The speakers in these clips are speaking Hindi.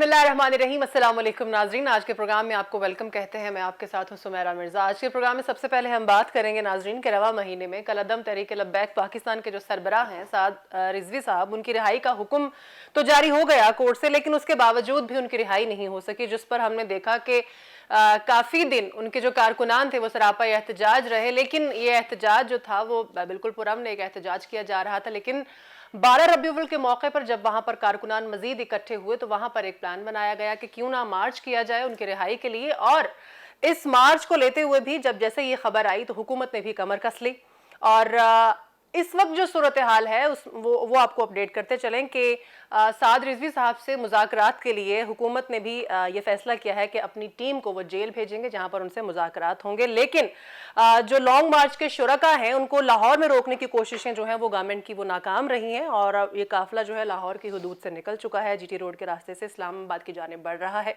बिस्मिल्लाहिर्रहमानिर्रहीम। अस्सलाम वालेकुम नाजरीन, आज के प्रोग्राम में आपको वेलकम कहते हैं। मैं आपके साथ हूं सुमेरा मिर्ज़ा। आज के प्रोग्राम में सबसे पहले हम बात करेंगे नाजरीन के रवा महीने में कलअदम तहरीक लब्बैक पाकिस्तान के जो सरबराह हैं साद रिजवी साहब, उनकी रिहाई का हुक्म तो जारी हो गया कोर्ट से, लेकिन उसके बावजूद भी उनकी रिहाई नहीं हो सकी, जिस पर हमने देखा कि काफ़ी दिन उनके जो कारकुनान थे वो सरापा एहतजाज रहे। लेकिन ये एहतजाज जो था वो बिल्कुल पुरअमन एक एहतजाज किया जा रहा था। लेकिन 12 रबीउल के मौके पर जब वहां पर कारकुनान मजीद इकट्ठे हुए तो वहां पर एक प्लान बनाया गया कि क्यों ना मार्च किया जाए उनकी रिहाई के लिए। और इस मार्च को लेते हुए भी जब जैसे ये खबर आई तो हुकूमत ने भी कमर कस ली। और इस वक्त जो सूरत हाल है वो आपको अपडेट करते चलें कि साद रिजवी साहब से मुज़ाकरात के लिए हुकूमत ने भी ये फैसला किया है कि अपनी टीम को वो जेल भेजेंगे जहां पर उनसे मुज़ाकरात होंगे। लेकिन जो लॉन्ग मार्च के शुरका हैं उनको लाहौर में रोकने की कोशिशें जो हैं वो गवर्नमेंट की वो नाकाम रही हैं और ये काफिला जो है लाहौर की हुदूद से निकल चुका है, जीटी रोड के रास्ते से इस्लामाबाद की जानिब बढ़ रहा है।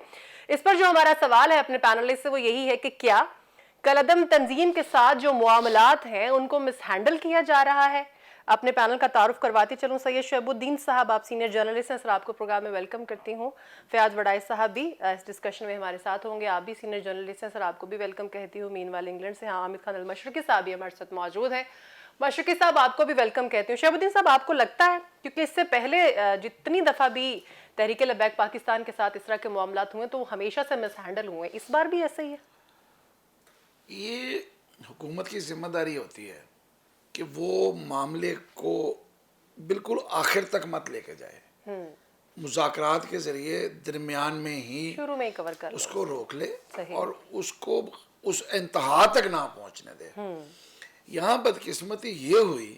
इस पर जो हमारा सवाल है अपने पैनलिस्ट से वो यही है कि क्या कलअदम तंजीम के साथ जो मुआमलात हैं उनको मिसहैंडल किया जा रहा है। अपने पैनल का तारुफ करवाती चलूँ। सैयद शहबुद्दीन साहब, आप सीनियर जर्नलिस्ट हैं, सर आपको प्रोग्राम में वेलकम करती हूँ। फयाज वडाई साहब भी इस डिस्कशन में हमारे साथ होंगे, आप भी सीनियर जर्नलिस्ट हैं, सर आपको भी वेलकम कहती हूँ। मीनवाल इंग्लैंड से आमिर खान अल-मशरकी साहब भी हमारे साथ मौजूद हैं। मशरकी साहब आपको भी वेलकम कहती हूँ। शहबुद्दीन साहब, आपको लगता है क्योंकि इससे पहले जितनी दफ़ा भी तहरीक लब्बैक पाकिस्तान के साथ इस तरह के मामलात हुए तो वो हमेशा से मिसहैंडल हुए, इस बार भी ऐसा ही है? ये हुकूमत की जिम्मेदारी होती है कि वो मामले को बिल्कुल आखिर तक मत लेके जाए, मुज़ाकरात के जरिए दरमियान में ही शुरू में ही कवर कर उसको रोक ले और उसको उस इंतहा तक ना पहुंचने दे। यहाँ बदकिस्मती ये हुई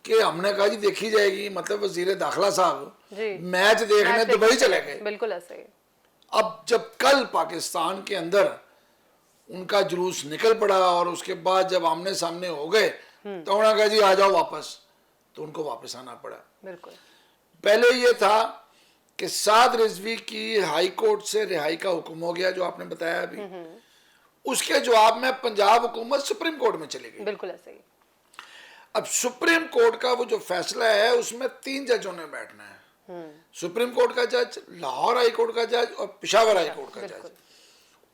कि हमने कहा जी देखी जाएगी, मतलब वजीर दाखिला साहब मैच देखने दुबई चले गए। बिल्कुल ऐसे ही। अब जब कल पाकिस्तान के अंदर उनका जुलूस निकल पड़ा और उसके बाद जब आमने सामने हो गए तो उन्होंने कहा जी आ जाओ वापस, तो उनको वापस आना पड़ा। बिल्कुल। पहले ये था कि साद रिजवी की हाई कोर्ट से रिहाई का हुक्म हो गया जो आपने बताया अभी, उसके जवाब में पंजाब हुकूमत सुप्रीम कोर्ट में चली गई। बिल्कुल ऐसे ही। अब सुप्रीम कोर्ट का वो जो फैसला है उसमें 3 जजों ने बैठना है, सुप्रीम कोर्ट का जज, लाहौर हाई कोर्ट का जज और पेशावर हाई कोर्ट का जज।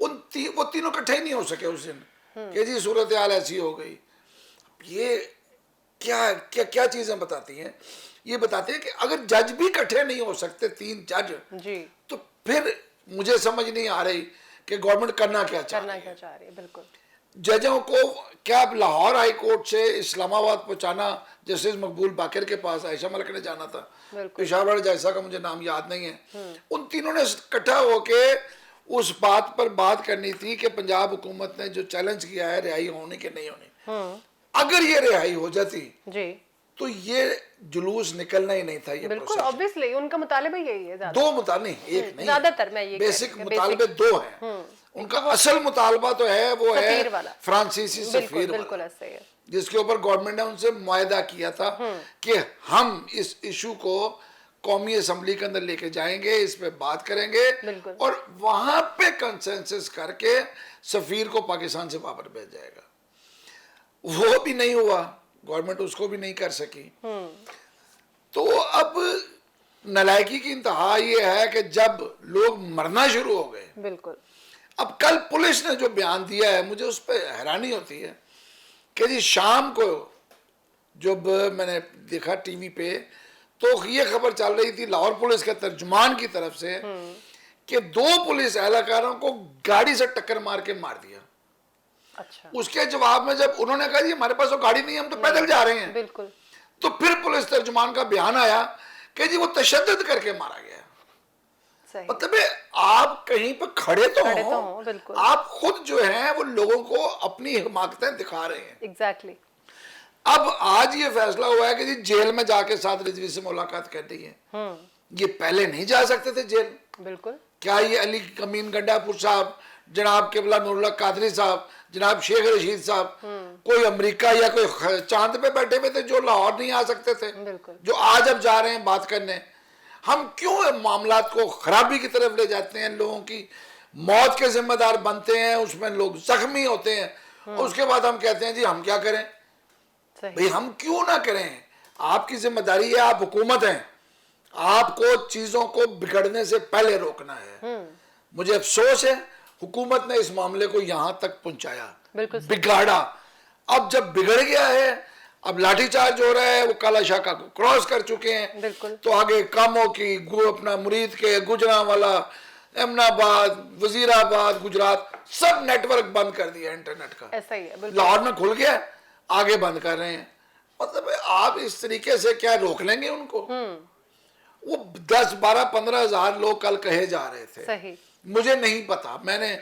वो तीनों इकट्ठे ही नहीं हो सके उस दिन कि जी सूरत हाल ऐसी हो गई। ये क्या क्या क्या चीजें बताती हैं? ये बताते हैं कि अगर जज भी इकट्ठे नहीं हो सकते 3 जज जी, तो फिर मुझे समझ नहीं आ रही कि गवर्नमेंट करना क्या चाह रही है। बिल्कुल। जजों को क्या लाहौर हाई कोर्ट से इस्लामाबाद पहुंचाना, जस्टिस मकबूल बाकर के पास आयशा मलिक ने जाना था, पेशावर जैसा का मुझे नाम याद नहीं है, उन तीनों ने इकट्ठा होके उस बात पर बात करनी थी कि पंजाब हुकूमत ने जो चैलेंज किया है रिहाई होने के नहीं होने, अगर ये रिहाई हो जाती जी तो ये जुलूस निकलना ही नहीं था। ये बिल्कुल ऑब्वियसली उनका मुतालिबा यही है। 2 मुतालिबे एक नहीं, ज्यादातर मैं ये बेसिक मुतालिबे 2 हैं। उनका असल मुतालबा तो है वो है फ्रांसीसी सफीर वाला, जिसके ऊपर गवर्नमेंट ने उनसे मुआहदा किया था कि हम इस इशू को कौमी असम्बली के अंदर लेके जाएंगे, इस पे बात करेंगे और वहां पे कंसेंसस करके सफीर को पाकिस्तान से वापस भेज जाएगा। वो भी नहीं हुआ, गवर्नमेंट उसको भी नहीं कर सकी। तो अब नालायकी की इंतहा ये है कि जब लोग मरना शुरू हो गए, बिल्कुल। अब कल पुलिस ने जो बयान दिया है मुझे उस पर हैरानी होती है कि जी शाम को जब मैंने देखा टीवी पे तो ये खबर चल रही थी लाहौर पुलिस के तर्जुमान की तरफ से कि 2 पुलिस एहलकारों को गाड़ी से टक्कर मार के मार दिया। अच्छा। उसके जवाब में जब उन्होंने कहा जी हमारे पास तो गाड़ी नहीं है, हम तो पैदल जा रहे हैं, बिल्कुल, तो फिर पुलिस तर्जुमान का बयान आया कि जी वो तशद्दुद करके मारा गया। मतलब आप कहीं पर खड़े तो हो, बिल्कुल, आप खुद जो है वो लोगों को अपनी हिमाकतें दिखा रहे हैं। एग्जैक्टली। अब आज ये फैसला हुआ है कि जी जेल में जाके साद रिजवी से मुलाकात कर रही है। ये पहले नहीं जा सकते थे जेल, बिल्कुल। क्या ये अली कमीन गंडापुर साहब, जनाब किबला नूरुल्लाह कादरी साहब, जनाब शेख रशीद साहब कोई अमेरिका या कोई चांद पे बैठे हुए थे जो लाहौर नहीं आ सकते थे, जो आज अब जा रहे हैं बात करने? हम क्यों मामलात को खराबी की तरफ ले जाते हैं, लोगों की मौत के जिम्मेदार बनते हैं, उसमें लोग जख्मी होते हैं और उसके बाद हम कहते हैं जी हम क्या करें? भाई हम क्यों ना करें? आपकी जिम्मेदारी है, आप हुकूमत हैं, आपको चीजों को बिगड़ने से पहले रोकना है। मुझे अफसोस है हुकूमत ने इस मामले को यहां तक पहुंचाया, बिगाड़ा। अब जब बिगड़ गया है, अब लाठीचार्ज हो रहा है, वो काला शाखा को क्रॉस कर चुके हैं, तो आगे कामों की अपना मुरीद के, गुजरांवाला, एमनाबाद, वजीराबाद, गुजरात, सब नेटवर्क बंद कर दिया इंटरनेट का। ऐसा ही है, लाहौर में खुल गया, आगे बंद कर रहे हैं। मतलब आप इस तरीके से क्या रोक लेंगे उनको? वो 10, 12, 15 हजार लोग कल कहे जा रहे थे। सही। मुझे नहीं पता, मैंने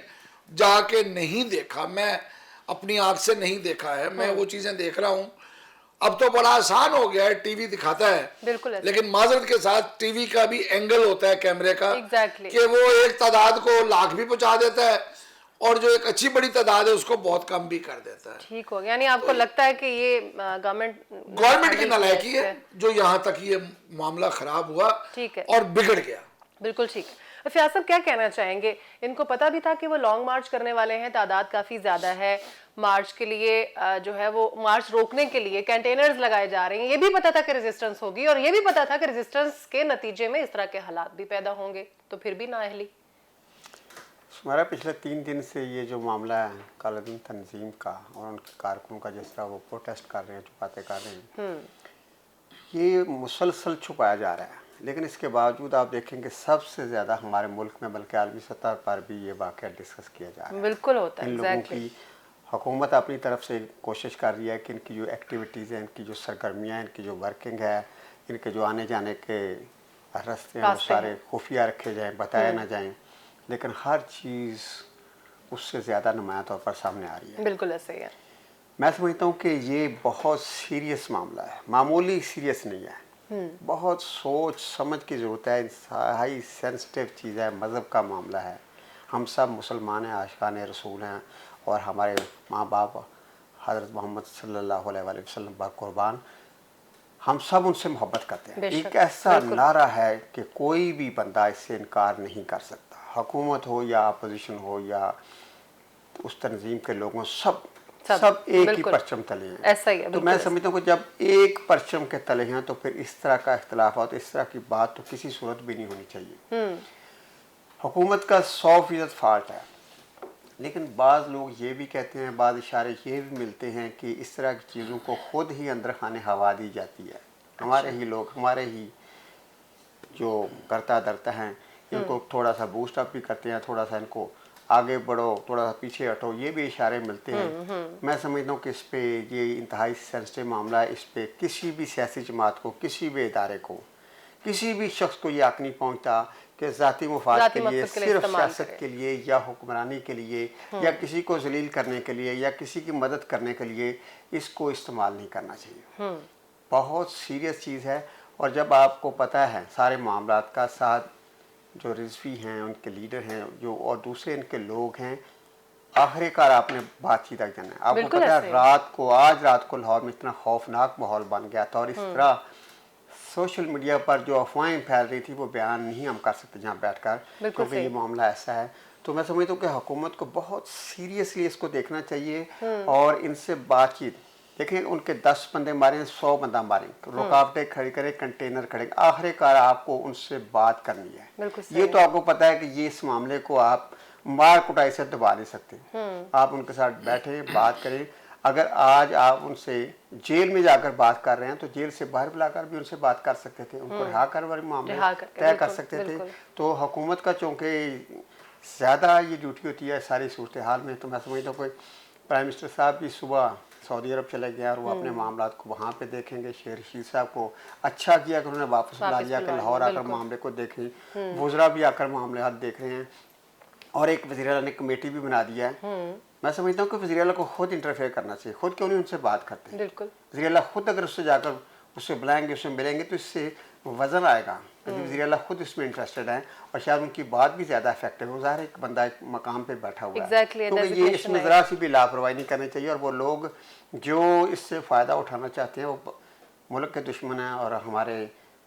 जाके नहीं देखा, मैं अपनी आंख से नहीं देखा है, मैं वो चीजें देख रहा हूं। अब तो बड़ा आसान हो गया है, टीवी दिखाता है, बिल्कुल, लेकिन माजरत के साथ टीवी का भी एंगल होता है कैमरे का, कि वो एक तादाद को लाख भी पहुंचा देता है और जो एक अच्छी बड़ी तादाद है उसको बहुत कम भी कर देता है। ठीक हो गया, यानी आपको लगता है कि ये गवर्नमेंट की नालायकी है जो यहाँ तक ये मामला खराब हुआ, ठीक है, और बिगड़ गया। बिल्कुल ठीक है। फयाज साहब क्या कहना चाहेंगे? इनको पता भी था कि वो लॉन्ग मार्च करने वाले हैं, तादाद काफी ज्यादा है, मार्च के लिए जो है वो मार्च रोकने के लिए कंटेनर्स लगाए जा रहे हैं, ये भी पता था कि रेजिस्टेंस होगी, और ये भी पता था कि रेजिस्टेंस के नतीजे में इस तरह के हालात भी पैदा होंगे, तो फिर भी नाअहली। हमारा पिछले 3 दिन से ये जो मामला है कालादीन तंजीम का और उनके कारकुनों का, जिस तरह वो प्रोटेस्ट कर रहे हैं, बातें कर रहे हैं, ये मुसलसल छुपाया जा रहा है। लेकिन इसके बावजूद आप देखेंगे सबसे ज़्यादा हमारे मुल्क में, बल्कि आलमी सतह पर भी ये वाक़या डिस्कस किया जा रहा है। बिल्कुल होता है। इन लोगों की हुकूमत अपनी तरफ से कोशिश कर रही है कि इनकी जो एक्टिविटीज़ हैं, इनकी जो सरगर्मियाँ हैं, इनकी जो वर्किंग है, इनके जो आने जाने के रास्ते हैं, वो सारे खुफिया रखे जाएँ, बताए ना जाएँ, लेकिन हर चीज़ उससे ज़्यादा नुमायां तौर पर सामने आ रही है। बिल्कुल ऐसे ही है। मैं समझता हूँ कि ये बहुत सीरियस मामला है, मामूली सीरियस नहीं है, बहुत सोच समझ की ज़रूरत है, इंतहाई सेंसिटिव चीज़ है, मज़हब का मामला है। हम सब मुसलमान हैं, आशिकान रसूल हैं, और हमारे माँ बाप हज़रत मोहम्मद सल्लल्लाहु अलैहि वसल्लम पर कुर्बान, हम सब उनसे मोहब्बत करते हैं। एक ऐसा नारा है कि कोई भी बंदा इससे इनकार नहीं कर सकता, हुकूमत हो या अपोजिशन हो या उस तंजीम के लोगों, सब एक ही परचम तले हैं। ऐसा ही है। तो मैं समझता हूँ कि जब एक परचम के तले हैं तो फिर इस तरह का इख्तलाफात, इस तरह की बात तो किसी सूरत भी नहीं होनी चाहिए। हुकूमत का 100% फॉल्ट है, लेकिन बाज़ लोग ये भी कहते हैं, बाज़ इशारे ये भी मिलते हैं कि इस तरह की चीज़ों को खुद ही अंदर खाने हवा दी जाती है। हमारे ही लोग, हमारे ही जो करता धरता हैं, इनको थोड़ा सा बूस्ट अप भी करते हैं, थोड़ा सा इनको आगे बढ़ो, थोड़ा सा पीछे हटो, ये भी इशारे मिलते हैं। मैं समझता हूँ कि इस पे ये इंतहाई सेंसिटिव मामला है, इस पे किसी भी सियासी जमात को, किसी भी इदारे को, किसी भी शख्स को ये हक नहीं पहुँचता कि ज़ाती मुफाद के लिए, सिर्फ सियासत के लिए या हुक्मरानी के लिए या किसी को जलील करने के लिए या किसी की मदद करने के लिए इसको इस्तेमाल नहीं करना चाहिए। बहुत सीरियस चीज़ है। और जब आपको पता है सारे मामलात का, साथ जो रिजवी हैं, उनके लीडर हैं जो, और दूसरे इनके लोग हैं, आखिरकार आपने बातचीत तक जाना है। आपको पता है आज रात को लाहौर में इतना खौफनाक माहौल बन गया था, और इस तरह सोशल मीडिया पर जो अफवाहें फैल रही थी वो बयान नहीं हम कर सकते जहाँ बैठकर, क्योंकि ये मामला ऐसा है। तो मैं समझता हूँ कि हुकूमत को बहुत सीरियसली इसको देखना चाहिए और इनसे बातचीत। देखें, उनके 10 बंदे मारें, 100 बंदा मारें, रुकावटें खड़ी करें, कंटेनर खड़े, आखिरकार आपको उनसे बात करनी है। ये तो आपको पता है कि ये इस मामले को आप मार कुटाई से दबा नहीं सकते। आप उनके साथ बैठे, बात करें। अगर आज आप उनसे जेल में जाकर बात कर रहे हैं तो जेल से बाहर बुलाकर भी उनसे बात कर सकते थे, उनको रिहा कर मामले तय कर सकते थे। तो हुकूमत का चूँकि ज़्यादा ये ड्यूटी होती है सारी सूरत हाल में, तो मैं समझता हूँ कोई प्राइम मिनिस्टर साहब भी सुबह सऊदी अरब चले गए और वो अपने मामलात को वहाँ पे देखेंगे। शेर रशीद साहब को अच्छा किया कि उन्होंने वापस बुला लिया कि लाहौर आकर मामले को देखें। वुज़रा भी आकर मामले हाथ देख रहे हैं, और एक वज़ीर आला ने कमेटी भी बना दिया है। मैं समझता हूँ कि वज़ीर आला को खुद इंटरफेयर करना चाहिए, खुद क्यों नहीं उनसे बात करते हैं। वज़ीर आला खुद अगर उससे जाकर उससे बुलाएंगे, उससे मिलेंगे, तो इससे वज़न आएगा। वज़ीर आला खुद इसमें इंटरेस्टेड हैं और शायद उनकी बात भी ज़्यादा इफेक्टिव हो। ज़ाहिर एक बंदा एक मकाम पे बैठा हुआ है, तो ये इसमें ज़रा सी भी लापरवाही नहीं करनी चाहिए। और वो लोग जो इससे फ़ायदा उठाना चाहते हैं वो मुल्क के दुश्मन हैं और हमारे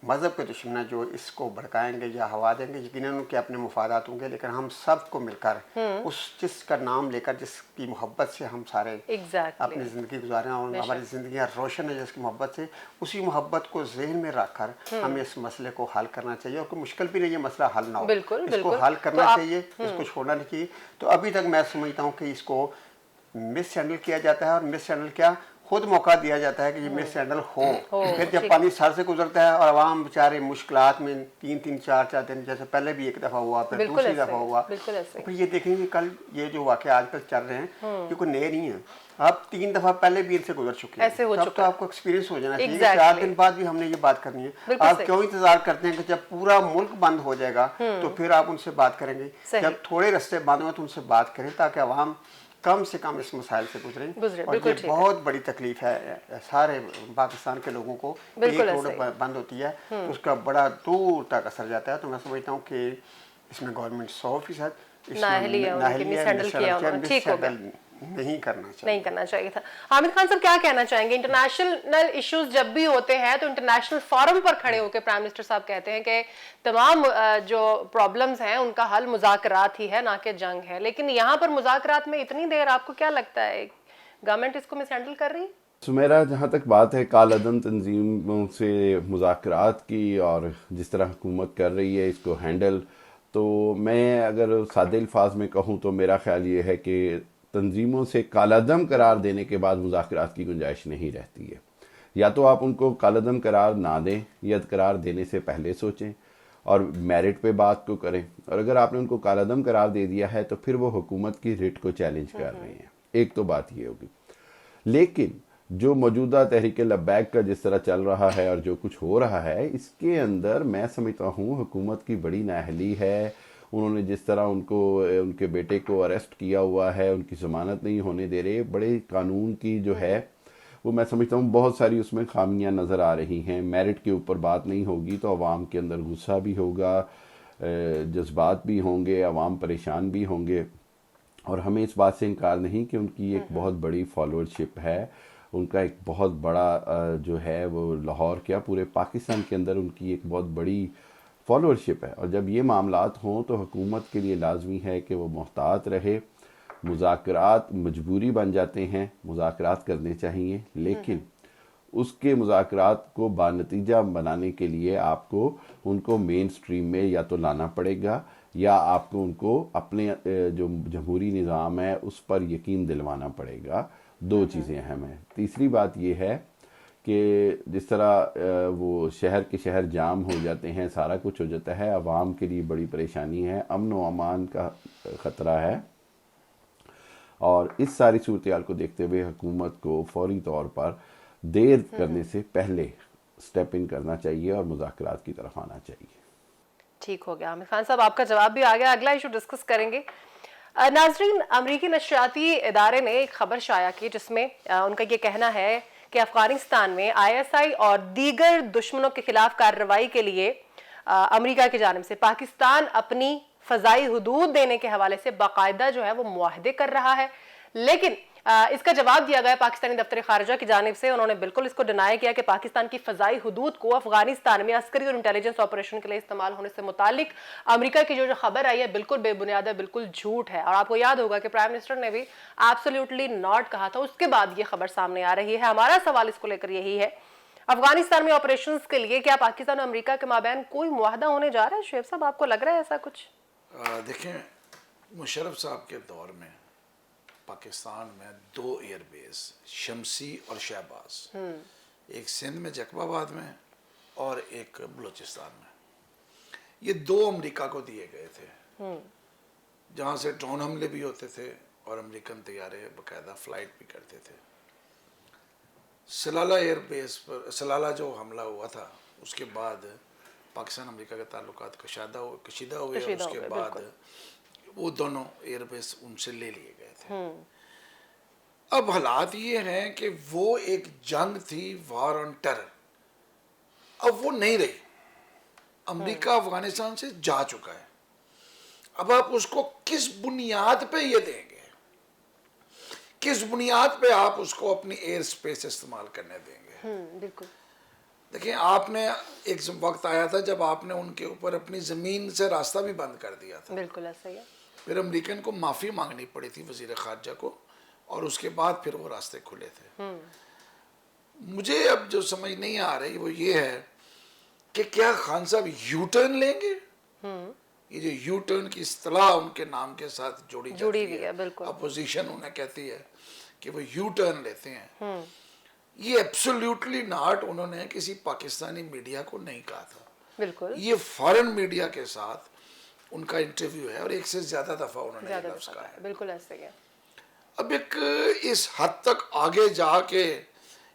मज़हब के दुश्मन जो इसको भड़काएंगे या हवा देंगे, यकीनन उनके अपने मुफादात होंगे, लेकिन हम सबको मिलकर उस जिसका नाम लेकर, जिसकी मोहब्बत से हम सारे अपनी ज़िंदगी गुजारें और हमारी ज़िंदगियाँ रोशन है जिसकी मोहब्बत से, उसी मोहब्बत को जहन में रखकर हमें इस मसले को हल करना चाहिए। और कोई मुश्किल भी नहीं, ये मसला हल ना हो, इसको हल करना चाहिए, इसको छोड़ना नहीं चाहिए। तो अभी तक मैं समझता हूँ कि इसको मिस हैंडल किया जाता है, और मिस हैंडल क्या, खुद मौका दिया जाता है कि ये मिस हैंडल हो। फिर जब पानी सर से गुजरता है और आवाम बेचारे मुश्किलात में 3-3, 4-4 दिन, जैसे पहले भी एक दफ़ा हुआ, फिर दूसरी दफ़ा हुआ, फिर ये देखेंगे कल ये जो वाक़े आजकल चल रहे हैं ये कोई नए नहीं है, आप 3 दफ़ा पहले भी इनसे गुजर चुके हैं, तब तो आपको एक्सपीरियंस हो जाना चाहिए। 4 दिन बाद भी हमने ये बात करनी है। आप क्यों इंतजार करते हैं कि जब पूरा मुल्क बंद हो जाएगा तो फिर आप उनसे बात करेंगे? जब थोड़े रास्ते बंद हुए तो उनसे बात करें, ताकि आवाम कम से कम इस मसाइल से गुजरें। और ये बहुत बड़ी तकलीफ है सारे पाकिस्तान के लोगों को। एक रोड बंद होती है तो उसका बड़ा दूर तक असर जाता है। तो मैं समझता हूँ कि इसमें गवर्नमेंट 100% नहीं करना चाहिए था। हामिद खान साहब क्या कहना चाहेंगे? इंटरनेशनल इश्यूज जब भी होते हैं तो इंटरनेशनल फोरम पर खड़े होकर प्राइम मिनिस्टर साहब कहते हैं कि तमाम जो प्रॉब्लम्स हैं उनका हल मुज़ाकरात ही है, ना कि जंग है। लेकिन यहाँ पर मुज़ाकरात में इतनी देर, आपको क्या लगता है गवर्नमेंट इसको मिसहैंडल कर रही है? सुमेरा, जहाँ तक बात है कालादम तंजीमों से मुज़ाकरात की और जिस तरह हुकूमत कर रही है इसको हैंडल, तो मैं अगर सादे अल्फाज में कहूँ तो मेरा ख्याल ये है कि तंजीमों से कालादम करार देने के बाद मुज़ाकरात की गुंजाइश नहीं रहती है। या तो आप उनको कालादम करार ना दें या करार देने से पहले सोचें और मेरिट पे बात को करें, और अगर आपने उनको कालादम करार दे दिया है तो फिर वो हुकूमत की रिट को चैलेंज कर रहे हैं। एक तो बात ये होगी। लेकिन जो मौजूदा तहरीक लब्बैक का जिस तरह चल रहा है और जो कुछ हो रहा है, इसके अंदर मैं समझता हूँ हुकूमत की बड़ी नाअहली है। उन्होंने जिस तरह उनके बेटे को अरेस्ट किया हुआ है, उनकी ज़मानत नहीं होने दे रहे, बड़े कानून की जो है वो मैं समझता हूँ बहुत सारी उसमें खामियां नज़र आ रही हैं। मेरिट के ऊपर बात नहीं होगी तो अवाम के अंदर गुस्सा भी होगा, जज्बात भी होंगे, अवाम परेशान भी होंगे। और हमें इस बात से इनकार नहीं कि उनकी एक बहुत बड़ी फॉलोअरशिप है, उनका एक बहुत बड़ा जो है वो लाहौर क्या पूरे पाकिस्तान के अंदर उनकी एक बहुत बड़ी फॉलोअरशिप है। और जब ये मामलात हों तो हुकूमत के लिए लाजमी है कि वो मोहतात रहे। मुज़ाकरात मजबूरी बन जाते हैं, मुज़ाकरात करने चाहिए, लेकिन उसके मुज़ाकरात को बानतीजा बनाने के लिए आपको उनको मेन स्ट्रीम में या तो लाना पड़ेगा या आपको उनको अपने जो जमहूरी निज़ाम है उस पर यकीन दिलवाना पड़ेगा। 2 चीज़ें अहम हैं। तीसरी बात यह है कि जिस तरह वो शहर के शहर जाम हो जाते हैं, सारा कुछ हो जाता है, आवाम के लिए बड़ी परेशानी है, अमन व अमान का ख़तरा है। और इस सारी सूरत को देखते हुए हुकूमत को फौरी तौर पर देर करने से पहले स्टेप इन करना चाहिए और मुज़ाकरात की तरफ आना चाहिए। ठीक हो गया आमिर खान साहब, आपका जवाब भी आ गया। अगला इशू डिस्कस करेंगे। नाजरीन, अमरीकी नशरियाती इदारे ने एक खबर शाया की जिसमें उनका ये कहना है कि अफगानिस्तान में ISI और दीगर दुश्मनों के खिलाफ कार्रवाई के लिए अमेरिका की जानिब से पाकिस्तान अपनी फ़ज़ाई हुदूद देने के हवाले से बाकायदा जो है वो मुआहदे कर रहा है। लेकिन इसका जवाब दिया गया पाकिस्तानी दफ्तर खारजा की जानिब से। उन्होंने बिल्कुल इसको डिनाई किया कि पाकिस्तान की फ़ज़ाई हुदूद को अफगानिस्तान में अस्करी और इंटेलिजेंस ऑपरेशन के लिए इस्तेमाल होने से मुतालिक अमेरिका की जो खबर आई है बिल्कुल बेबुनियाद है, बिल्कुल झूठ है। और आपको याद होगा कि प्राइम मिनिस्टर ने भी एब्सोल्युटली नॉट कहा था, उसके बाद ये खबर सामने आ रही है। हमारा सवाल इसको लेकर यही है, अफगानिस्तान में ऑपरेशंस के लिए क्या पाकिस्तान और अमेरिका के माबैन कोई मुआहदा होने जा रहा है? शुएब साहब, आपको लग रहा है ऐसा कुछ? देखें, मुशर्रफ साहब के दौर में पाकिस्तान में 2 एयरबेस, शमसी और शहबाज, एक सिंध में जकबाबाद में और एक बलूचिस्तान में, ये 2 अमेरिका को दिए गए थे, जहाँ से ड्रोन हमले भी होते थे और अमेरिकन तैयारे बाकायदा फ्लाइट भी करते थे। सलाला एयरबेस पर सलाला जो हमला हुआ था उसके बाद पाकिस्तान अमेरिका के ताल्लुकात कशीदा हुए और उसके बाद वो दोनों एयरबेस उनसे ले लिए गए थे। अब हालात ये हैं कि वो एक जंग थी, वार ऑन टेरर, अब वो नहीं रही। अमेरिका अफगानिस्तान से जा चुका है। अब आप उसको किस बुनियाद पे ये देंगे, किस बुनियाद पे आप उसको अपनी एयर स्पेस इस्तेमाल करने देंगे? बिल्कुल। देखिए, आपने एक वक्त आया था जब आपने उनके ऊपर अपनी ज़मीन से रास्ता भी बंद कर दिया था। बिल्कुल ऐसा ही है। फिर अमेरिकन को माफ़ी मांगनी पड़ी थी वज़ीर ख़ारजा को, और उसके बाद फिर वो रास्ते खुले थे। मुझे अब जो समझ नहीं आ रही वो ये है कि क्या खान साहब यू टर्न लेंगे? ये जो यू टर्न की इस्तिलाह उनके नाम के साथ जुड़ी हुई है, बिल्कुल अपोजिशन उन्हें कहती है कि वो यू टर्न लेते हैं, ये एब्सोल्युटली नॉट उन्होंने किसी पाकिस्तानी मीडिया को नहीं कहा था। बिल्कुल, ये फॉरेन मीडिया के साथ उनका इंटरव्यू है और एक से ज्यादा दफा उन्होंने ये लफ्ज़ कहा है। बिल्कुल ऐसे ही है। अब एक इस हद तक आगे जाके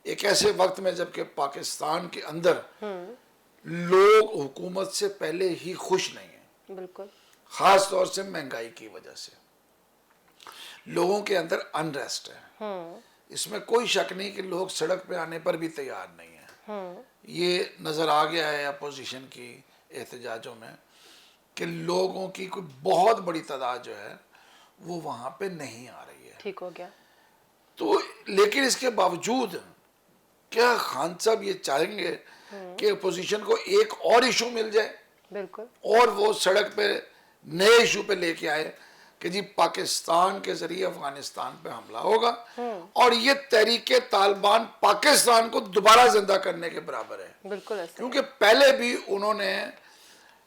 एक ऐसे वक्त में जबकि पाकिस्तान के अंदर लोग हुकूमत से पहले ही खुश नहीं है, बिल्कुल, खास तौर से महंगाई की वजह से लोगों के अंदर अनरेस्ट है। इसमें कोई शक नहीं कि लोग सड़क पे आने पर भी तैयार नहीं है। ये नज़र आ गया है अपोजिशन की एहतजाजों में कि लोगों की कोई बहुत बड़ी तादाद जो है वो वहाँ पे नहीं आ रही है। ठीक हो गया। तो लेकिन इसके बावजूद क्या खान साहब ये चाहेंगे कि अपोजिशन को एक और इशू मिल जाए, बिल्कुल, और वो सड़क पे नए इशू पे लेके आए कि जी पाकिस्तान के जरिए अफगानिस्तान पे हमला होगा और ये तहरीके तालिबान पाकिस्तान को दोबारा जिंदा करने के बराबर है। बिल्कुल ऐसे। क्योंकि पहले भी उन्होंने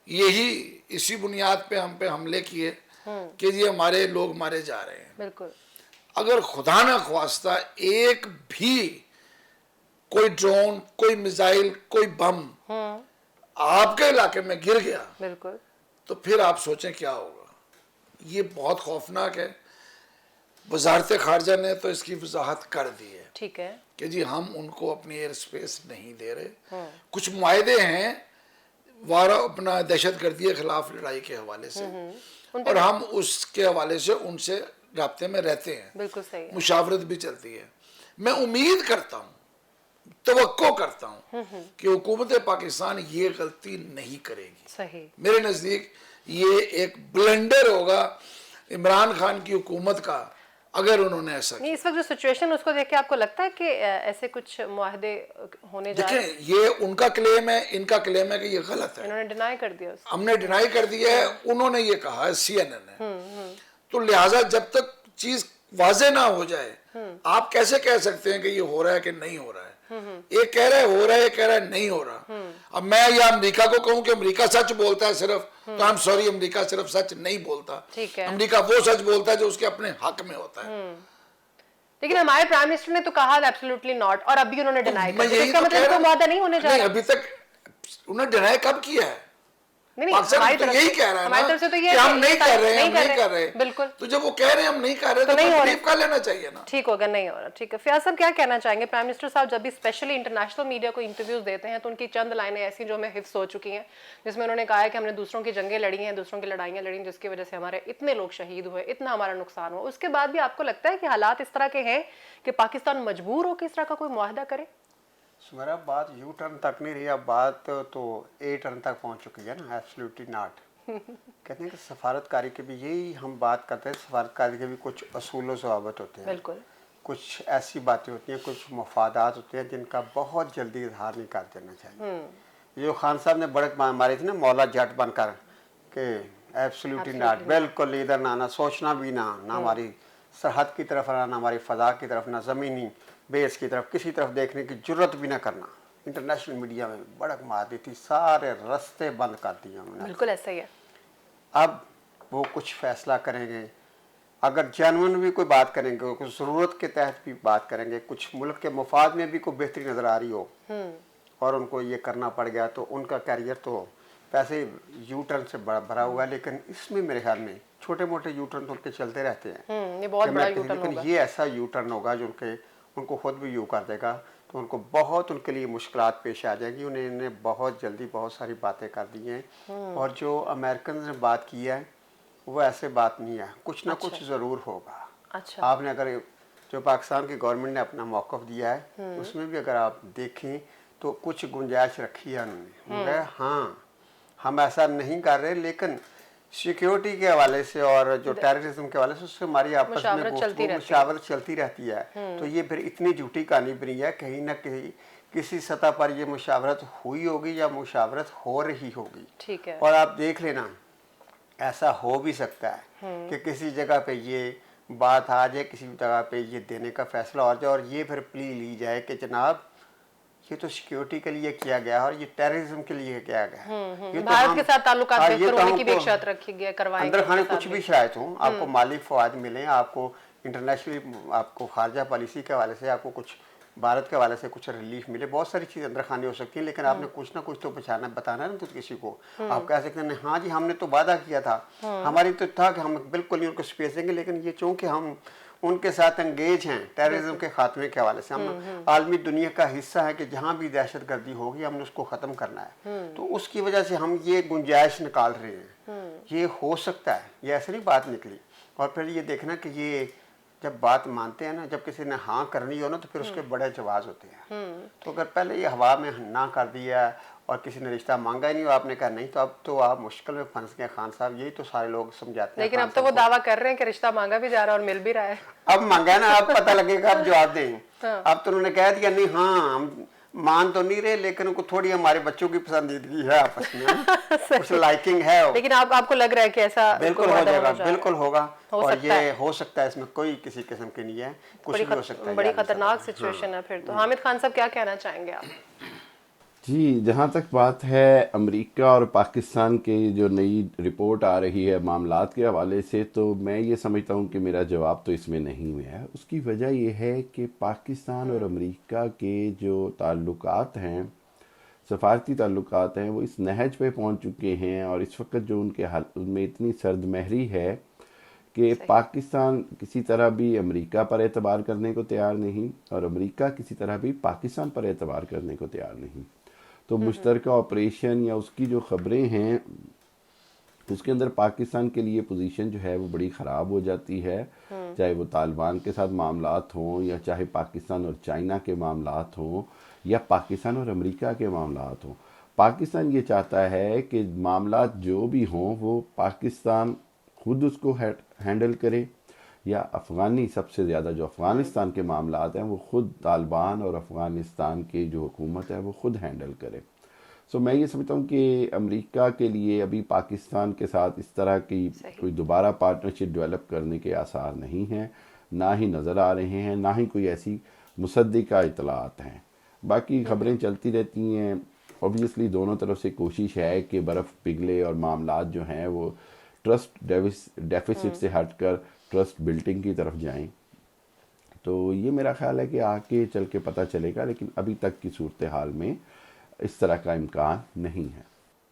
यही इसी बुनियाद पे हम पे हमले किए कि जी हमारे लोग मारे जा रहे हैं। बिल्कुल, अगर खुदा न ख्वास्ता एक भी कोई ड्रोन, कोई मिसाइल, कोई बम आपके इलाके में गिर गया, बिल्कुल, तो फिर आप सोचें क्या होगा। ये बहुत खौफनाक है। वजारत खारजा ने तो इसकी वजाहत कर दी है, ठीक है, कि जी हम उनको अपनी एयर स्पेस नहीं दे रहे। कुछ मुआहदे हैं वारा अपना दहशत गर्दी के खिलाफ लड़ाई के हवाले से, और हम उसके हवाले से उनसे राब्ते में रहते हैं। बिल्कुल सही है। मुशावरत भी चलती है। मैं उम्मीद करता हूँ, तवक्को करता हूँ कि हुकूमत पाकिस्तान ये गलती नहीं करेगी। सही, मेरे नज़दीक ये एक ब्लंडर होगा इमरान खान की हुकूमत का अगर उन्होंने ऐसा नहीं, इस वक्त जो सिचुएशन उसको देख के आपको लगता है कि ऐसे कुछ मुआहदे होने जा रहे हैं? देखें, ये उनका क्लेम है, इनका क्लेम है कि ये गलत है। इन्होंने डिनाई कर दिया उसको। हमने डिनाई कर दिया है, उन्होंने ये कहा है CNN ने। तो लिहाजा जब तक चीज वाजे ना हो जाए, आप कैसे कह सकते हैं कि ये हो रहा है कि नहीं हो रहा है। एक कह रहा है हो रहा है, एक कह रहा है नहीं हो रहा। अब मैं या अमेरिका को कहूं कि अमेरिका सच बोलता है सिर्फ, तो आई एम सॉरी, अमेरिका सिर्फ सच नहीं बोलता। ठीक है, अमेरिका वो सच बोलता है जो उसके अपने हक में होता है। लेकिन हमारे प्राइम मिनिस्टर ने तो कहा एब्सोल्युटली नॉट, और अभी उन्होंने डिनाई कर दिया। यही इसका तो मतलब कह कोई मुआहदा नहीं होने जा नहीं, रहा। अभी तक उन्होंने डिनाई कब किया है? नहीं, पाकिस्तान हमारी तो तरफ यही से- कह रहा है हमारी ना तरफ से तो कि ये हम नहीं कर रहे हैं, हम नहीं कर रहे। बिल्कुल। तो जब वो कह रहे हैं हम नहीं कर रहे, तो नहीं हो रहा। तकलीफ कर लेना चाहिए ना। ठीक होगा, नहीं हो रहा। ठीक है, फयाज साहब क्या कहना चाहेंगे? प्राइम मिनिस्टर साहब जब भी स्पेशली इंटरनेशनल मीडिया को इंटरव्यूज देते हैं तो उनकी चंद लाइनें ऐसी जो हमें हिफ्स हो चुकी हैं, जिसमें उन्होंने कहा है कि हमने दूसरों की जंगें लड़ी हैं, दूसरों की लड़ाइयाँ लड़ी, जिसकी वजह से हमारे इतने लोग शहीद हुए, इतना हमारा नुकसान हुआ। उसके बाद भी आपको लगता है कि हालात इस तरह के हैं कि पाकिस्तान मजबूर हो कि इस तरह का कोई मुआहदा करे? मेरा बात यू टर्न तक नहीं रही, अब बात तो ए टर्न तक पहुंच चुकी है ना। Absolutely not. कहते हैं कि सफारतकारी के भी यही हम बात करते हैं, सफारतकारी के भी कुछ असूल व ज़वाबित होते हैं। बिल्कुल, कुछ ऐसी बातें होती हैं, कुछ मफादात होते हैं जिनका बहुत जल्दी इजहार नहीं कर देना चाहिए। जो खान साहब ने बड़क मारी थी ना मौला जट बनकर कि एब्सोल्युटली नॉट, बिल्कुल इधर ना आना, सोचना भी ना हमारी सरहद की तरफ आना, ना हमारी फ़ज़ा की तरफ, ना ज़मीनी बेस की तरफ, किसी तरफ देखने की जुर्रत भी ना करना। इंटरनेशनल मीडिया में बड़क मार दी थी, सारे रास्ते बंद कर दिए उन्होंने। बिल्कुल ऐसा ही है। अब वो कुछ फैसला करेंगे, अगर जेन्युइन भी कोई बात करेंगे, कुछ ज़रूरत के तहत भी बात करेंगे, कुछ मुल्क के मुफाद में भी कोई बेहतरी नज़र आ रही हो और उनको ये करना पड़ गया, तो उनका कैरियर तो पैसे यू टर्न से भरा हुआ है। लेकिन इसमें मेरे ख्याल में छोटे मोटे यू टर्न तो उनके चलते रहते हैं। ये बहुत बड़ा यू टर्न लेकिन होगा। ये ऐसा यू टर्न होगा जो उनको खुद भी यू कर देगा, तो उनको बहुत उनके लिए मुश्किलात पेश आ जाएगी। उन्होंने बहुत जल्दी बहुत सारी बातें कर दी हैं, और जो अमेरिकन ने बात की है वो ऐसे बात नहीं है, कुछ ना कुछ ज़रूर होगा। अच्छा, आपने अगर जो पाकिस्तान की गवर्नमेंट ने अपना मौक़िफ़ दिया है उसमें भी अगर आप देखें तो कुछ गुंजाइश रखी है उन्होंने। हाँ, हम ऐसा नहीं कर रहे, लेकिन सिक्योरिटी के हवाले से और जो टेररिज्म के हवाले से उससे हमारी आपस में मुशावरत चलती मुशावरत चलती रहती है। तो ये फिर इतनी झूठी कहानी बनी है, कहीं ना कहीं किसी सतह पर ये मुशावरत हुई होगी या मुशावरत हो रही होगी। ठीक है। और आप देख लेना, ऐसा हो भी सकता है कि किसी जगह पे ये बात आ जाए, किसी जगह पे ये देने का फैसला हो जाए और ये फिर प्ली ली जाए कि जनाब ये तो सिक्योरिटी के लिए किया गया और ये टेररिज्म के लिए किया गया। ये तो भारत के साथ ताल्लुकात हाँ, बेहतर होने की भी एक हमको शर्त रखी गई है, करवाएंगे अंदर खाने उनके कुछ साथ भी शरायत हो, आपको माली फवाद मिले, आपको इंटरनेशनली, आपको खारजा पॉलिसी के हवाले से, आपको कुछ भारत के हवाले से कुछ रिलीफ मिले, बहुत सारी चीज़ अंदर खाने हो सकती है, लेकिन आपने कुछ ना कुछ तो बताना है ना तो किसी को। आप कह सकते हैं हाँ जी हमने तो वादा किया था, हमारी तो था कि हम बिल्कुल नहीं उनको स्पेस देंगे, लेकिन ये चूंकि हम उनके साथ एंगेज हैं टेररिज्म के खात्मे के हवाले से, हम आलमी दुनिया का हिस्सा है कि जहाँ भी दहशत गर्दी होगी हमने उसको ख़त्म करना है, तो उसकी वजह से हम ये गुंजाइश निकाल रहे हैं। ये हो सकता है, ये ऐसी नहीं बात निकली। और फिर ये देखना कि ये जब बात मानते हैं ना, जब किसी ने हाँ करनी हो ना तो फिर उसके बड़े जवाब होते हैं। तो अगर पहले ये हवा में ना कर दिया और किसी ने रिश्ता मांगा ही नहीं और आपने कहा नहीं, तो अब तो आप मुश्किल में फंस गए खान साहब। यही तो सारे लोग समझाते हैं। लेकिन अब तो वो दावा कर रहे हैं कि रिश्ता मांगा भी जा रहा है और मिल भी रहा है। अब मांगा ना, अब पता लगेगा, अब जवाब दें। अब तो उन्होंने कह दिया नहीं, हाँ हम मान तो नहीं रहे, लेकिन उनको थोड़ी हमारे बच्चों की पसंदीदगी है आपस में, कुछ लाइकिंग है। लेकिन आपको लग रहा है कि ऐसा बिल्कुल हो जाएगा, बिल्कुल होगा। और ये हो सकता है, इसमें कोई किसी किस्म की नहीं है, कुछ भी हो सकता है। बड़ी खतरनाक सिचुएशन है फिर तो। हामिद खान साहब क्या कहना चाहेंगे आप? जी, जहाँ तक बात है अमेरिका और पाकिस्तान की जो नई रिपोर्ट आ रही है मामलात के हवाले से, तो मैं ये समझता हूँ कि मेरा जवाब तो इसमें नहीं है। उसकी वजह ये है कि पाकिस्तान और अमेरिका के जो ताल्लुकात हैं, सफारती ताल्लुकात हैं, वो इस नहज पे पहुँच चुके हैं और इस वक्त जो उनके हाल उनमें इतनी सर्द महरी है कि पाकिस्तान किसी तरह भी अमेरिका पर एतबार करने को तैयार नहीं और अमेरिका किसी तरह भी पाकिस्तान पर एतबार करने को तैयार नहीं। तो मुश्तरका ऑपरेशन या उसकी जो ख़बरें हैं उसके अंदर पाकिस्तान के लिए पोजीशन जो है वो बड़ी ख़राब हो जाती है, चाहे वो तालिबान के साथ मामलात हों या चाहे पाकिस्तान और चाइना के मामलात हों या पाकिस्तान और अमेरिका के मामलात हों। पाकिस्तान ये चाहता है कि मामलात जो भी हों वो पाकिस्तान खुद उसको हैंडल करे या अफ़गानी, सबसे ज़्यादा जो अफ़गानिस्तान के मामलात हैं वो ख़ुद तालिबान और अफ़गानिस्तान की जो हुकूमत है वो ख़ुद हैंडल करे। सो मैं ये समझता हूँ कि अमेरिका के लिए अभी पाकिस्तान के साथ इस तरह की कोई दोबारा पार्टनरशिप डेवलप करने के आसार नहीं हैं, ना ही नज़र आ रहे हैं, ना ही कोई ऐसी मुसद्दिका इतलात हैं। बाकी ख़बरें चलती रहती हैं। ऑब्वियसली दोनों तरफ से कोशिश है कि बर्फ़ पिघले और मामलात जो हैं वो ट्रस्ट डेफिसिट से हटकर ट्रस्ट बिल्डिंग की तरफ जाएं। तो ये मेरा ख्याल है कि आगे चल के पता चलेगा, लेकिन अभी तक की सूरत हाल में इस तरह का इम्कान नहीं है।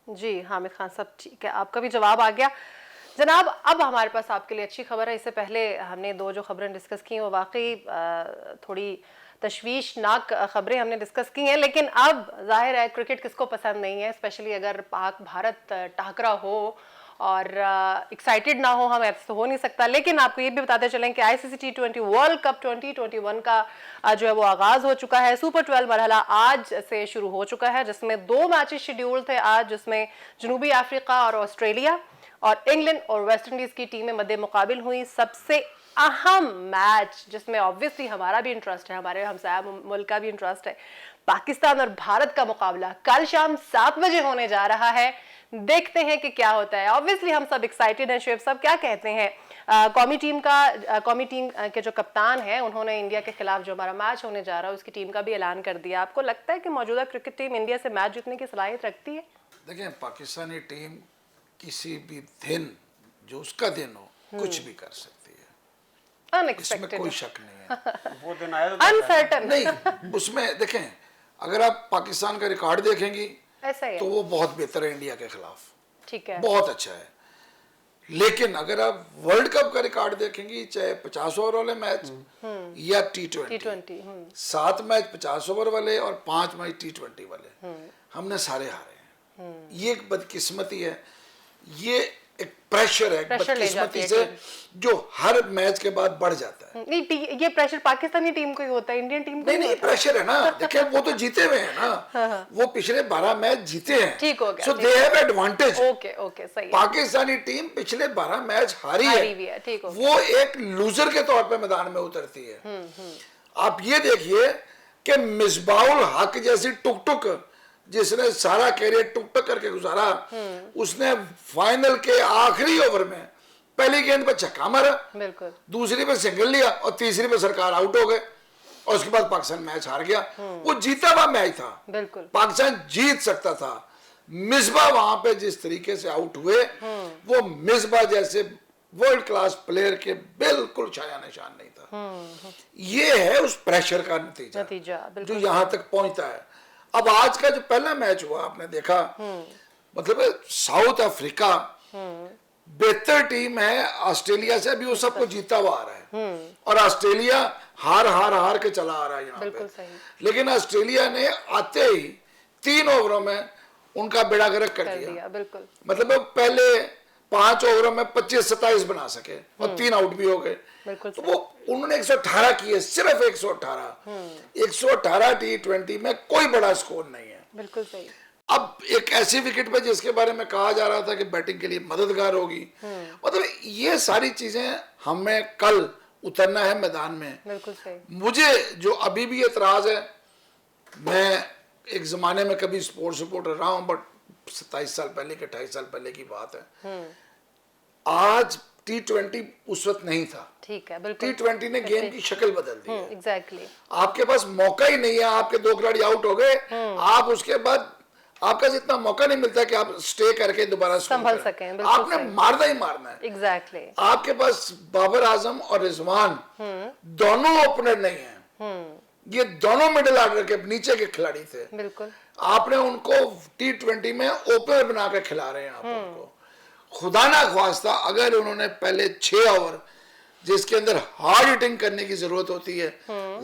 जी हामिद खान साहब, ठीक है, आपका भी जवाब आ गया जनाब। अब हमारे पास आपके लिए अच्छी खबर है। इससे पहले हमने दो जो खबरें डिस्कस की वो वाकई थोड़ी तशवीशनाक खबरें हमने डिस्कस की हैं, लेकिन अब जाहिर है क्रिकेट किसको पसंद नहीं है, स्पेशली अगर पाक भारत टाकरा हो और एक्साइटेड ना हो हम, ऐसा तो हो नहीं सकता। लेकिन आपको ये भी बताते चलें कि आईसीसी T20 वर्ल्ड कप 2021 का जो है वो आगाज़ हो चुका है। सुपर 12 मरहला आज से शुरू हो चुका है, जिसमें 2 मैचेस शेड्यूल थे आज, जिसमें जनूबी अफ्रीका और ऑस्ट्रेलिया और इंग्लैंड और वेस्ट इंडीज़ की टीमें मद्दे मुकाबिल हुई। सबसे अहम मैच जिसमें ऑब्वियसली हमारा भी इंटरेस्ट है, हमारे हमसाया मुल्क का भी इंटरेस्ट है, पाकिस्तान और भारत का मुकाबला कल शाम 7 बजे होने जा रहा है। देखते हैं कि क्या होता है। ऑब्वियसली हम सब एक्साइटेड हैं। शुएब साहब क्या कहते हैं? कौमी टीम के जो कप्तान हैं उन्होंने इंडिया के खिलाफ जो हमारा मैच होने जा रहा है उसकी टीम का भी ऐलान कर दिया। आपको लगता है कि मौजूदा क्रिकेट टीम इंडिया से मैच जीतने की सलाहियत रखती है? देखिए, पाकिस्तानी टीम किसी भी दिन जो उसका दिन हो कुछ भी कर सकती है, अनएक्सपेक्टेड, इसमें कोई शक नहीं है। वो दिन आया अनसर्टन नहीं, उसमें देखें, अगर आप पाकिस्तान का रिकॉर्ड देखेंगी ऐसा ही है, तो वो बहुत बेहतर है इंडिया के खिलाफ, ठीक है, बहुत अच्छा है। लेकिन अगर आप वर्ल्ड कप का रिकॉर्ड देखेंगी, चाहे 50 ओवर वाले मैच या T20, 7 मैच 50 ओवर वाले और 5 मैच T20 वाले, हमने सारे हारे हैं। ये एक बदकिस्मती है, ये एक प्रेशर है बदकिस्मती से जो हर मैच के बाद बढ़ जाता है। नहीं, ये प्रेशर पाकिस्तानी टीम को ही होता है, इंडियन टीम को नहीं, प्रेशर है ना। देखिए, वो तो जीते हुए हैं ना, वो पिछले 12 मैच जीते हैं, ठीक हो गया, सो दे हैव एडवांटेज। ओके सही है। पाकिस्तानी टीम पिछले 12 मैच हारी है, ठीक हो, वो एक लूजर के तौर पे मैदान में उतरती है। आप ये देखिए, कि मिसबाउल हक जैसी टुक जिसने सारा कैरियर टुक करके गुजारा, उसने फाइनल के आखिरी ओवर में पहली गेंद पे छक्का मारा, बिल्कुल, दूसरी पे सिंगल लिया और तीसरी पे सरकार आउट हो गए और उसके बाद पाकिस्तान मैच हार गया। वो जीता हुआ मैच था, बिल्कुल, पाकिस्तान जीत सकता था। मिसबा वहां पे जिस तरीके से आउट हुए, वो मिसबा जैसे वर्ल्ड क्लास प्लेयर के बिल्कुल छाया निशान नहीं था। ये है उस प्रेशर का नतीजा जो यहां तक पहुंचता है। अब आज का जो पहला मैच हुआ आपने देखा, मतलब साउथ अफ्रीका बेहतर टीम है ऑस्ट्रेलिया से, अभी वो सबको जीता हुआ आ रहा है और ऑस्ट्रेलिया हार के चला आ रहा है यहाँ पे। लेकिन ऑस्ट्रेलिया ने आते ही 3 ओवरों में उनका बेड़ा गर्क कर दिया। बिल्कुल, मतलब पहले 5 ओवरों में 25-27 बना सके और 3 आउट भी हो गए। तो वो उन्होंने 118 किए, सिर्फ 118 T20 में कोई बड़ा स्कोर नहीं है। बिल्कुल सही। अब एक ऐसी विकेट पे जिसके बारे में कहा जा रहा था कि बैटिंग के लिए मददगार होगी, मतलब ये सारी चीजें हमें कल उतरना है मैदान में। बिल्कुल सही। मुझे जो अभी भी एतराज है, मैं एक जमाने में कभी स्पोर्ट्स रिपोर्टर रहा हूं, बट 27 साल पहले के 28 साल पहले की बात है। आज T20 उस वक्त नहीं था। ठीक है, बिल्कुल। T20 ने गेम की शक्ल बदल दी है। एग्जैक्टली। आपके पास मौका ही नहीं है, आपके 2 खिलाड़ी आउट हो गए, आप उसके बाद आपका इतना मौका नहीं मिलता कि आप स्टे करके दोबारा संभल सकें। आपने मारना ही मारना है। एग्जैक्टली। आपके पास बाबर आजम और रिजवान दोनों ओपनर नहीं है, ये दोनों मिडिल ऑर्डर के नीचे के खिलाड़ी थे। बिल्कुल। आपने उनको T20 में ओपनर बना के खिला रहे हैं आप उनको। खुदा ना ख्वास्ता अगर उन्होंने पहले 6 ओवर जिसके अंदर हार्ड हिटिंग करने की जरूरत होती है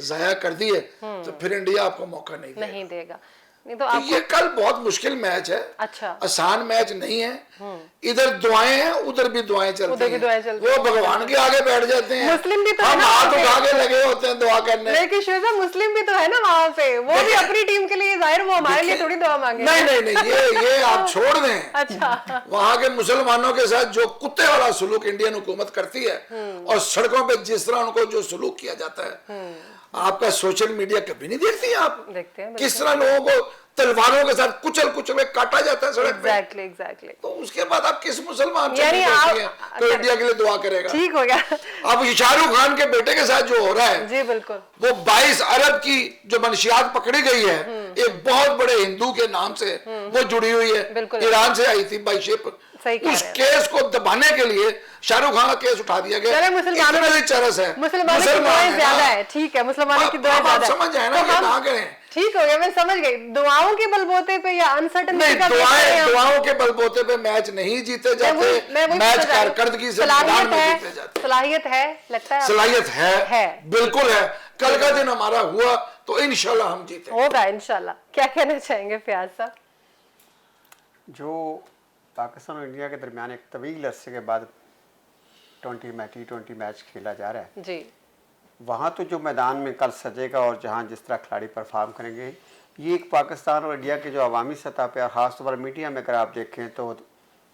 जाया कर दिए, तो फिर इंडिया आपको मौका नहीं देगा। नहीं तो ये कल बहुत मुश्किल मैच है। अच्छा। आसान मैच नहीं है। इधर दुआएं हैं, उधर भी दुआएं चलती हैं। वो भगवान के आगे बैठ जाते हैं, मुस्लिम भी तो हम हाथ उठा के लगे होते हैं दुआ करने। लेकिन शिवजा मुस्लिम भी तो है ना वहाँ पे, वो भी अपनी टीम के लिए, जाहिर वो हमारे लिए थोड़ी दुआ मांगे। नहीं, ये आप छोड़ दें। अच्छा। वहाँ के मुसलमानों के साथ जो कुत्ते वाला सुलूक इंडियन हुकूमत करती है और सड़कों पे जिस तरह उनको जो सुलूक किया जाता है, आपका सोशल मीडिया कभी नहीं देखती आप? देखते हैं किस तरह लोगों को तलवारों के साथ कुचल के काटा जाता है सड़क पे। एग्जैक्टली। तो उसके बाद आप किस मुसलमान से तो इंडिया के लिए दुआ करेगा? ठीक हो गया। अब शाहरुख खान के बेटे के साथ जो हो रहा है, जी बिल्कुल, वो 22 अरब की जो मनशियात पकड़ी गई है, एक बहुत बड़े हिंदू के नाम से वो जुड़ी हुई है, ईरान से आई थी बाई शिप। उस केस को दबाने के लिए शाहरुख खान का केस उठा दिया गया। मुसलमानों की चरस है, मुसलमानों की दुआएं ज्यादा है। ठीक है, मुसलमानों की दुआएं ज्यादा है। समझ जाए ना, कहाँ करें? ठीक हो गया, मैं समझ गई। दुआओं के बलबोते पे या अनसर्टेनिटी का दुआओं के बलबोते पे मैच नहीं जीते जाते, मैच कारकर्दगी से मैदान में जीते जाते। सलाहियत है, लगता है सलाहियत है, बिल्कुल है। कल का दिन हमारा हुआ तो इंशाल्लाह हम जीते होगा इंशाल्लाह। क्या कहना चाहेंगे फयाज साहब? जो पाकिस्तान और इंडिया के दरमियान एक तवील अरसे के बाद T20 मैच खेला जा रहा है जी, वहाँ तो जो मैदान में कल सजेगा और जहाँ जिस तरह खिलाड़ी परफॉर्म करेंगे, ये एक पाकिस्तान और इंडिया के जो अवामी सतह पे और ख़ास तौर पर मीडिया में अगर आप देखें तो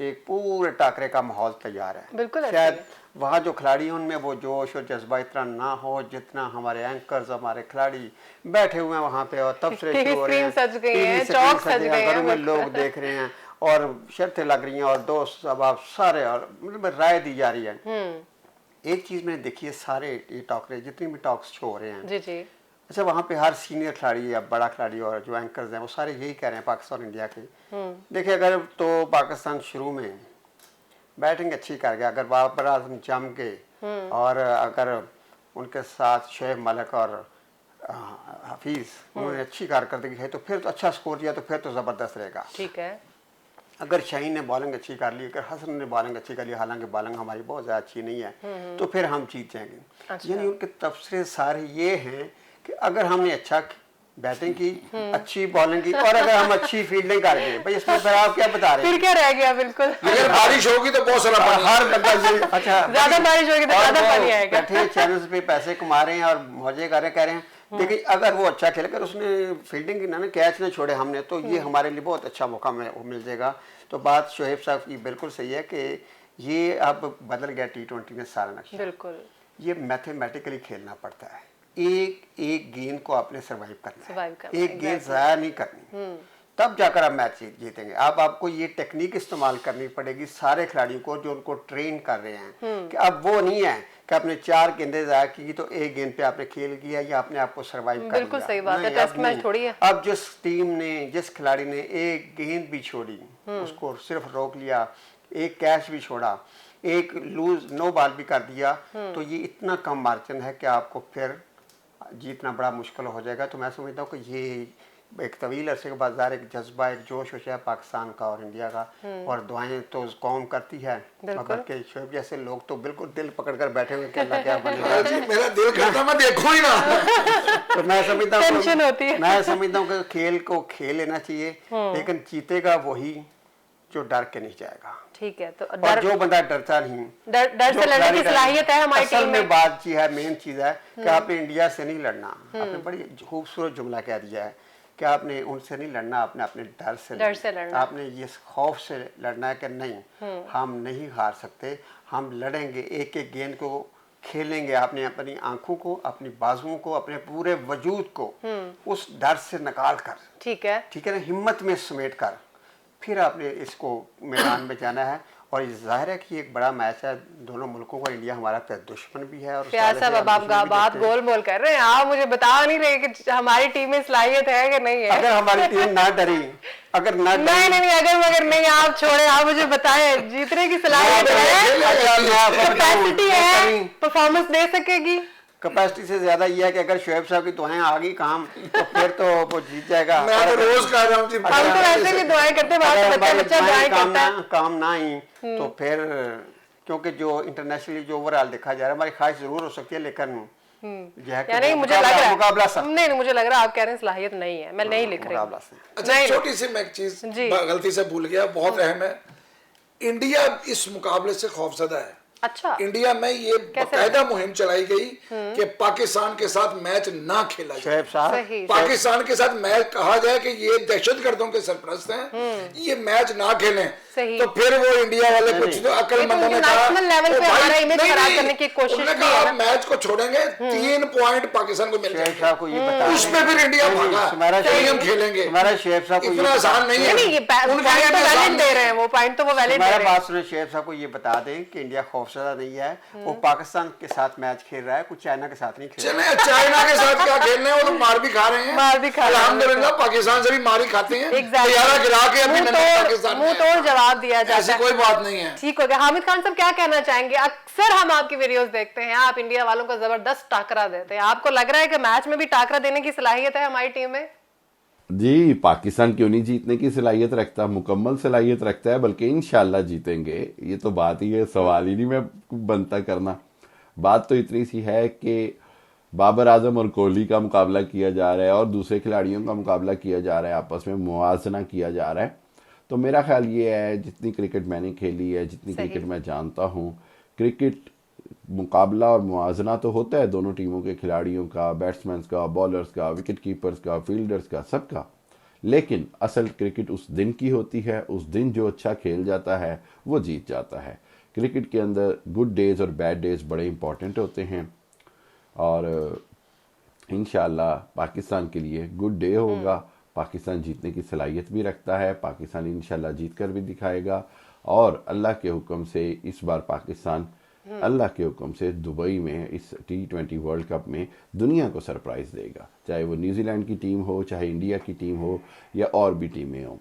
एक पूरे टाकरे का माहौल तैयार है। बिल्कुल। शायद वहाँ जो खिलाड़ी हैं उनमें वो जोश और जज्बा इतना ना हो जितना हमारे एंकर्स, हमारे खिलाड़ी बैठे हुए हैं वहाँ पे और तब से शुरू हो रहे हैं, घरों में लोग देख रहे हैं और शर्तें लग रही हैं और दोस्त अब सारे और मतलब राय दी जा रही है। एक चीज मैंने देखी है, सारे ये टॉकरे जितनी भी टॉक्स शो हो रहे हैं जी जी, अच्छा, वहाँ पे हर सीनियर खिलाड़ी या बड़ा खिलाड़ी और जो एंकर्स हैं वो सारे यही कह रहे हैं पाकिस्तान इंडिया के। देखिए, अगर तो पाकिस्तान शुरू में बैटिंग अच्छी कर गया, अगर बाबर आजम जम के और अगर उनके साथ शोएब मलिक और हफीज उन्होंने अच्छी कारकर्दगी है तो फिर तो अच्छा स्कोर दिया तो फिर तो ज़बरदस्त रहेगा। ठीक है। अगर शाहीन ने बॉलिंग अच्छी कर ली, अगर हसन ने बॉलिंग अच्छी कर ली, हालांकि बॉलिंग हमारी बहुत ज़्यादा अच्छी नहीं है, तो फिर हम जीत जाएंगे। अच्छा। यानी उनके तबसरे सारे ये हैं कि अगर हमने अच्छा बैटिंग की, अच्छी बॉलिंग की और अगर हम अच्छी फील्डिंग कर गए, भाई इसमें फिर आप क्या बता रहे हैं? फिर क्या रह गया? बिल्कुल, अगर बारिश होगी तो बहुत सारा पानी, हर बंदा अच्छा ज्यादा बारिश होगी तो ज्यादा पानी आएगा। बैठे चैनल्स पे पैसे कमा रहे हैं और मौजे कर रहे हैं, कह रहे हैं देखिए अगर वो अच्छा खेले, अगर उसने फील्डिंग की ना कैच नहीं छोड़े हमने, तो ये हमारे लिए बहुत अच्छा मौका मिल जाएगा। तो बात शोएब साहब की बिल्कुल सही है कि ये अब बदल गया T20 में सारा नक्शा। बिल्कुल, ये मैथमेटिकली खेलना पड़ता है। एक एक गेंद को आपने सर्वाइव करना है, एक गेंद exactly. ज़ाया नहीं करनी, तब जाकर आप मैच जीतेंगे। अब आपको ये टेक्निक इस्तेमाल करनी पड़ेगी सारे खिलाड़ियों को जो उनको ट्रेन कर रहे हैं कि अब वो नहीं है कि आपने 4 गेंदें ज़ाया की तो एक गेंद पे आपने खेल किया या अपने आप को सर्वाइव कर लिया। बिल्कुल सही बात है, टेस्ट मैच थोड़ी है। अब जिस टीम ने, जिस खिलाड़ी ने एक गेंद भी छोड़ी, उसको सिर्फ रोक लिया, एक कैच भी छोड़ा, एक लूज नो बॉल भी कर दिया, तो ये इतना कम मार्जिन है कि आपको फिर जीतना बड़ा मुश्किल हो जाएगा। तो मैं समझता हूँ कि ये एक तवील अरसे के बाद ज़ाहिर एक जज्बा, एक जोश होता है पाकिस्तान का और इंडिया का, और दुआएं तो कौम करती है, मगर के शोएब जैसे लोग तो बिल्कुल दिल पकड़ कर बैठे हुए कि अल्लाह क्या बनेगा। मेरा दिल करता मैं देखूं ही ना। तो मैं समझता हूँ, टेंशन होती है। मैं समझता हूँ कि खेल को खेल लेना चाहिए, लेकिन जीतेगा वही जो डर के नहीं जाएगा। ठीक है, तो और जो बंदा डरता नहीं, डर से लड़ने की सलाहियत है हमारी टीम में। बात ये है, मेन चीज है कि आपने इंडिया से नहीं लड़ना। आपने बड़ी खूबसूरत जुमला कह दिया है कि आपने उनसे नहीं लड़ना, आपने अपने डर से लड़ना। आपने ये खौफ से लड़ना है कि नहीं, हम नहीं हार सकते, हम लड़ेंगे, एक एक गेंद को खेलेंगे। आपने अपनी आंखों को, अपनी बाजुओं को, अपने पूरे वजूद को उस डर से निकाल कर, ठीक है ना, हिम्मत में समेट कर फिर आपने इसको मैदान में जाना है। और ये जाहिर है कि एक बड़ा मैच है दोनों मुल्कों का। इंडिया हमारा दुश्मन भी है और बात गोल मोल कर रहे हैं आप, मुझे बता नहीं रहे कि हमारी टीम में सलाहियत है कि नहीं है। अगर हमारी टीम ना डरी, अगर ना डरी, नहीं अगर मगर नहीं, आप छोड़े, आप मुझे बताएं जीतने की सलाहियत है, कैपेसिटी है, परफॉर्मेंस दे सकेगी। कैपेसिटी से ज्यादा ये है कि अगर शोएब साहब की दुआएं आ गई काम, तो फिर तो वो जीत जाएगा। मैं तो रोज कह रहा हूँ जी, हम तो वैसे भी दुआएं करते हैं, बच्चा दुआएं करता है। काम ना आई तो फिर, क्योंकि जो इंटरनेशनली जो ओवरऑल देखा जा रहा है, हमारी ख्वाहिश जरूर हो सकती है, लेकिन नहीं मुझे लग रहा है, नहीं मुझे लग रहा है आप कह रहे हैं सलाहियत नहीं है, मैं नहीं लिख रही हूँ। अच्छा, छोटी सी मैं एक चीज गलती से भूल गया, बहुत अहम है। इंडिया इस मुकाबले से खौफजदा है। अच्छा, इंडिया में ये बाकायदा मुहिम चलाई गई कि पाकिस्तान के साथ मैच ना खेला जाए। पाकिस्तान के साथ मैच कहा जाए कि ये दहशतगर्दों के सरपरस्त हैं, ये मैच ना खेलें, तो फिर वो इंडिया वाले कुछ तो अक्लमंदों ने कहा आप मैच को छोड़ेंगे, 3 पॉइंट पाकिस्तान को मिल जाएंगे। उसमें फिर इंडिया भागा, हम खेलेंगे। इतना आसान नहीं है। शेख साहब को ये बता दें कि इंडिया खौफजदा नहीं है, वो पाकिस्तान के साथ मैच खेल रहा है, कुछ चाइना के साथ नहीं खेल रहा है। चाइना के साथ क्या खेल रहे हैं, वो तो मार भी खा रहे हैं, अल्हम्दुलिल्लाह पाकिस्तान से भी मार ही खाते हैं, तैयारा गिरा के अभी पाकिस्तान मुंह तोड़ जवाब दिया जाता है। ऐसी कोई बात नहीं है। ठीक हो गया। हामिद खान साहब क्या कहना चाहेंगे? अक्सर हम आपकी वीडियोस देखते हैं, आप इंडिया वालों को जबरदस्त टाकरा देते हैं, आपको लग रहा है कि मैच में भी टाकरा देने की सलाहियत है हमारी टीम में? जी, पाकिस्तान क्यों नहीं जीतने की सलाहियत रखता, मुकम्मल सलाहियत रखता है, बल्कि इंशाल्लाह जीतेंगे। ये तो बात ही है, सवाल ही नहीं मैं बनता करना। बात तो इतनी सी है कि बाबर आजम और कोहली का मुकाबला किया जा रहा है और दूसरे खिलाड़ियों का मुकाबला किया जा रहा है, आपस में मुआवजना किया जा रहा है। तो मेरा ख्याल ये है, जितनी क्रिकेट मैंने खेली है, जितनी क्रिकेट मैं जानता हूँ, क्रिकेट मुकाबला और मुआवजना तो होता है दोनों टीमों के खिलाड़ियों का, बैट्समैन का, बॉलर्स का, विकेट कीपर्स का, फील्डर्स का, सबका। लेकिन असल क्रिकेट उस दिन की होती है, उस दिन जो अच्छा खेल जाता है वो जीत जाता है। क्रिकेट के अंदर गुड डेज और बैड डेज बड़े इंपॉर्टेंट होते हैं, और इंशाल्लाह पाकिस्तान के लिए गुड डे होगा। पाकिस्तान जीतने की सलाहियत भी रखता है, पाकिस्तान इंशाल्लाह जीत कर भी दिखाएगा, और अल्लाह के हुक्म से इस बार पाकिस्तान अल्लाह के हुक्म से दुबई में इस T20 वर्ल्ड कप में दुनिया को सरप्राइज देगा। चाहे वो न्यूजीलैंड की टीम हो, चाहे इंडिया की टीम हो, या और भी टीमें हों।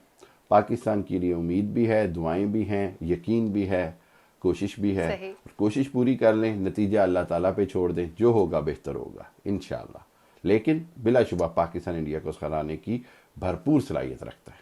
पाकिस्तान के लिए उम्मीद भी है, दुआएं भी हैं, यकीन भी है, कोशिश भी है। कोशिश पूरी कर लें, नतीजा अल्लाह ताला पे छोड़ दें, जो होगा बेहतर होगा इंशाल्लाह। लेकिन बिलाशुबा पाकिस्तान इंडिया को हराने की भरपूर सलाहियत रखता है।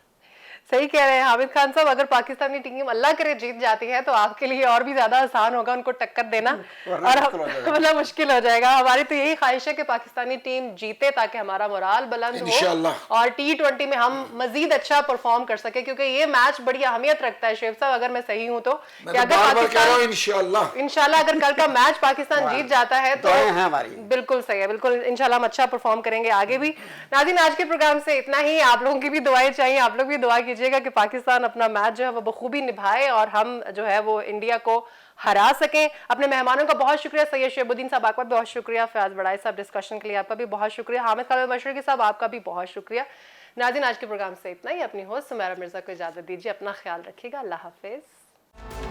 सही कह रहे हैं हामिद खान साहब, अगर पाकिस्तानी टीम अल्लाह करे जीत जाती है तो आपके लिए और भी ज्यादा आसान होगा उनको टक्कर देना, और मतलब मुश्किल हो जाएगा। हमारी तो यही ख्वाहिश है कि पाकिस्तानी टीम जीते ताकि हमारा मोराल बुलंद हो और T20 में हम मजीद अच्छा परफॉर्म कर सके, क्योंकि ये मैच बड़ी अहमियत रखता है। शेख साहब, अगर मैं सही हूँ तो अगर पाकिस्तान इंशाल्लाह अगर कल का मैच पाकिस्तान जीत जाता है तो बिल्कुल सही है, बिल्कुल इंशाल्लाह हम अच्छा परफॉर्म करेंगे आगे भी। नाज़रीन, आज के प्रोग्राम से इतना ही। आप लोगों की भी दुआएं चाहिए, आप लोग भी दुआ कीजिएगा कि पाकिस्तान अपना मैच जो है वो बखूबी निभाए और हम जो है वो इंडिया को हरा सकें। अपने मेहमानों का बहुत शुक्रिया, सैयद शहबुद्दीन साहब आपका बहुत शुक्रिया, फयाज बड़ाई साहब डिस्कशन के लिए आपका भी बहुत शुक्रिया, हामिद खालिद मशरकी साहब आपका भी बहुत शुक्रिया। नाज़रीन, आज के प्रोग्राम से इतना ही। अपनी होस्ट सुमैरा मिर्जा को इजाजत दीजिए, अपना ख्याल रखिएगा, अल्लाह हाफिज।